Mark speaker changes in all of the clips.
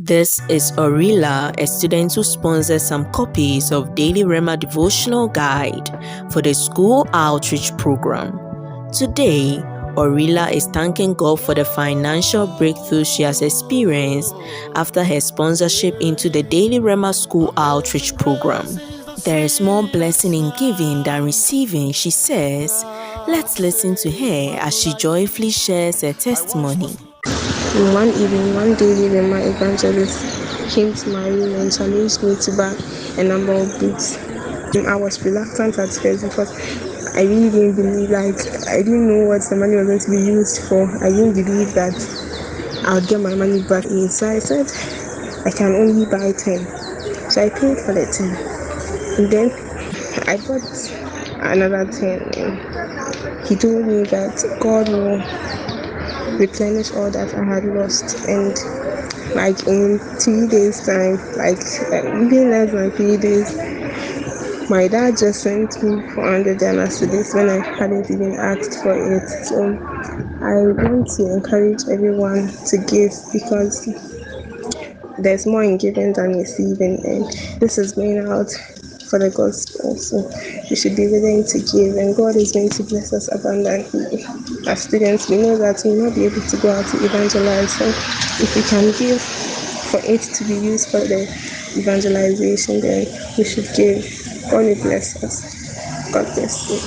Speaker 1: This is Orilla, a student who sponsors some copies of Daily Rhema devotional guide for the School Outreach Program. Today, Orilla is thanking God for the financial breakthrough she has experienced after her sponsorship into the Daily Rhema School Outreach Program. There is more blessing in giving than receiving, she says. Let's listen to her as she joyfully shares her testimony.
Speaker 2: One evening, one Daily Rhema evangelist came to my room and challenged me to buy a number of books. I was reluctant at first because I really didn't believe, I didn't know what the money was going to be used for. I didn't believe that I would get my money back in. So I said, I can only buy 10. So I paid for the 10. And then I bought another 10. And he told me that God will replenish all that I had lost, and in 3 days time, even less than 3 days, my dad just sent me 400 dollars to this when I hadn't even asked for it. So I want to encourage everyone to give, because there's more in giving than receiving, and this is going out for the gospel, so we should be willing to give, and God is going to bless us abundantly. As students, we know that we will not be able to go out to evangelize, so if we can give for it to be used for the evangelization, then we should give. God will bless us. God bless you.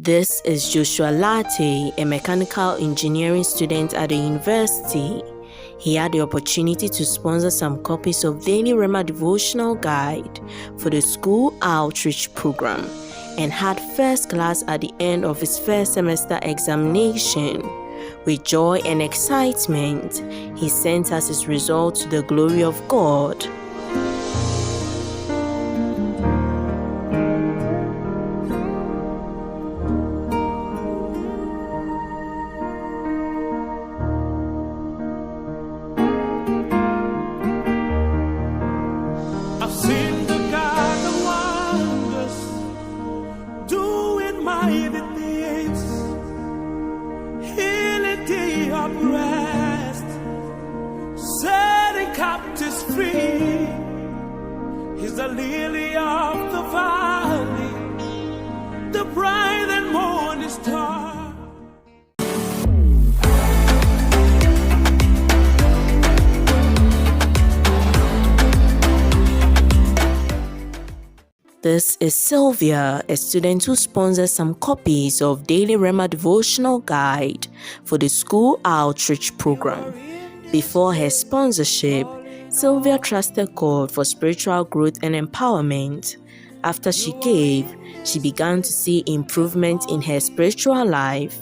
Speaker 1: This is Joshua Latte, a mechanical engineering student at the university. He had the opportunity to sponsor some copies of Daily Rhema devotional guide for the School Outreach Program and had first class at the end of his first semester examination. With joy and excitement, he sent us his result to the glory of God.
Speaker 3: I've seen the God of wonders doing mighty things, healing the oppressed, setting captives free. He's the lily of the valley, the bright and morning star.
Speaker 1: This is Sylvia, a student who sponsors some copies of Daily Rhema devotional guide for the School Outreach Program. Before her sponsorship, Sylvia trusted God for spiritual growth and empowerment. After she gave, she began to see improvement in her spiritual life.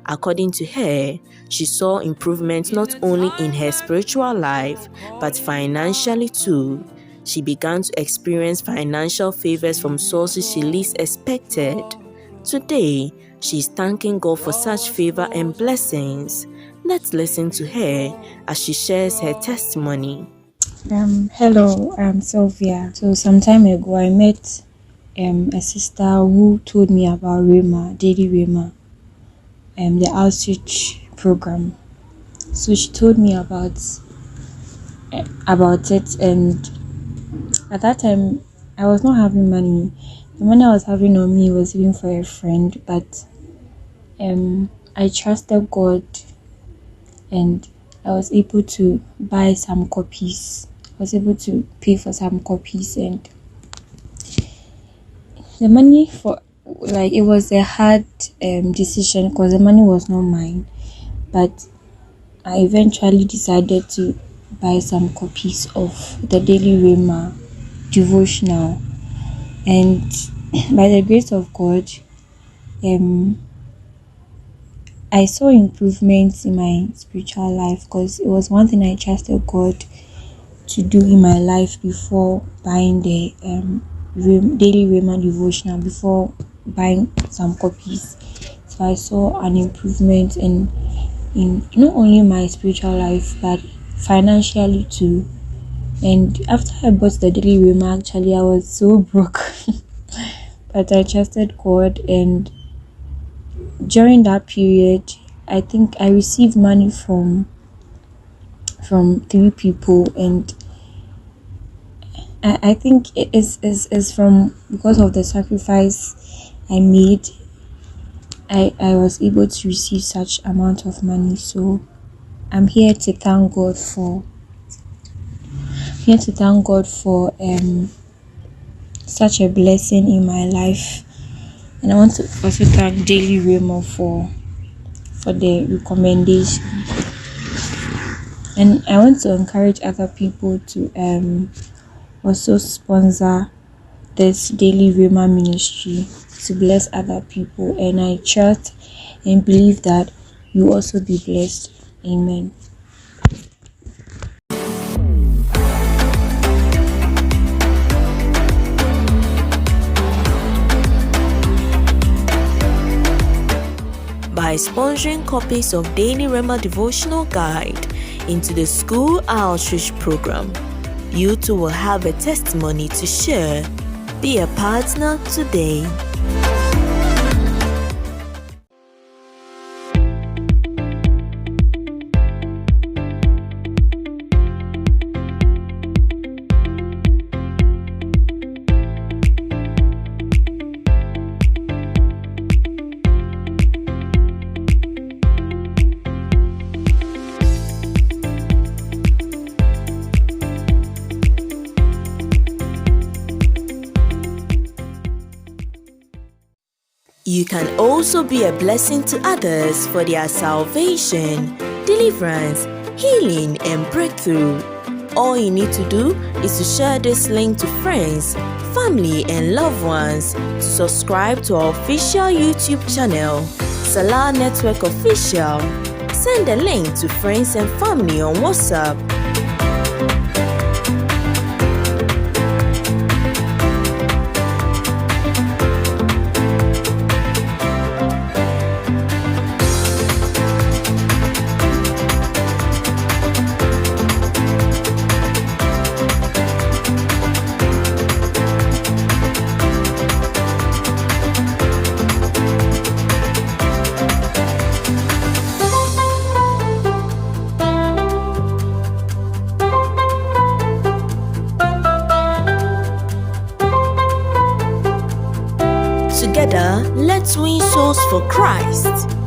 Speaker 1: According to her, she saw improvement not only in her spiritual life, but financially too. She began to experience financial favors from sources she least expected. Today, she is thanking God for such favor and blessings. Let's listen to her as she shares her testimony.
Speaker 4: Hello, I'm Sylvia. So some time ago, I met a sister who told me about Rhema, Daily Rhema, the outreach program. So she told me about it, and at that time, I was not having money. The money I was having on me was even for a friend, but I trusted God, and I was able to buy some copies. I was able to pay for some copies, and the money it was a hard decision because the money was not mine, but I eventually decided to buy some copies of the Daily Rhema devotional, and by the grace of God, I saw improvements in my spiritual life, because it was one thing I trusted God to do in my life before buying the Daily Rhema devotional, before buying some copies. So I saw an improvement in not only my spiritual life but financially too. And after I bought the Daily Rhema, actually I was so broke. but I trusted God, and during that period, I think I received money from 3 people, and I think it is from because of the sacrifice I made. I was able to receive such amount of money. So I'm here to thank God for such a blessing in my life. And I want to also thank Daily Rhema for the recommendation. And I want to encourage other people to also sponsor this Daily Rhema ministry to bless other people. And I trust and believe that you also be blessed. Amen.
Speaker 1: By sponsoring copies of Daily Rhema devotional guide into the school outreach program, you too will have a testimony to share. Be a partner today. You can also be a blessing to others for their salvation, deliverance, healing, and breakthrough. All you need to do is to share this link to friends, family, and loved ones, to subscribe to our official YouTube channel, Salah Network Official. Send the link to friends and family on WhatsApp. Together, let's win souls for Christ.